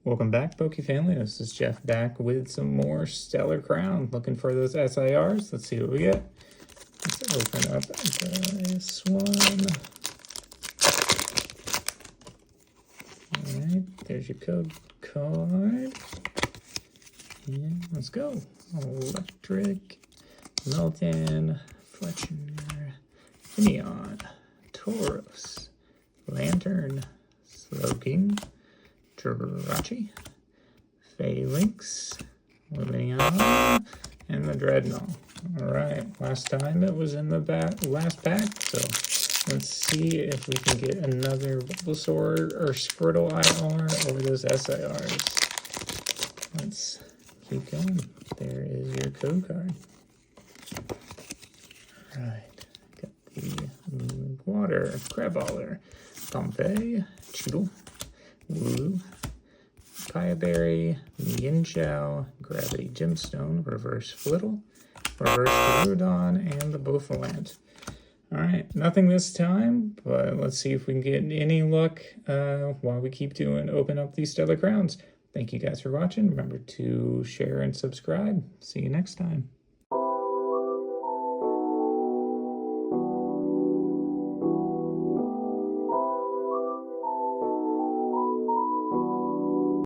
Welcome back, Poke family. This is Jeff back with some more Stellar Crown. Looking for those SIRs. Let's see what we get. Let's open up this one. Alright, there's your code card. And let's go. Electric, Melton, Fletcher, Neon, Tauros, Lantern, Slowking, Jirachi, Phalanx, Liliana, and the Dreadnought. Alright, last time it was in the last pack, so let's see if we can get another Bulbasaur or Squirtle IR over those SIRs. Let's keep going. There is your code card. Alright, got the Water, Crabballer, Pompeii, Cheetle, Woo, Piaberry, Yinchao, Gravity Gemstone, Reverse Flittle, Reverse Gerudo, and the Bouffalant. Alright, nothing this time, but let's see if we can get any luck while we keep doing open up these Stellar Crowns. Thank you guys for watching. Remember to share and subscribe. See you next time.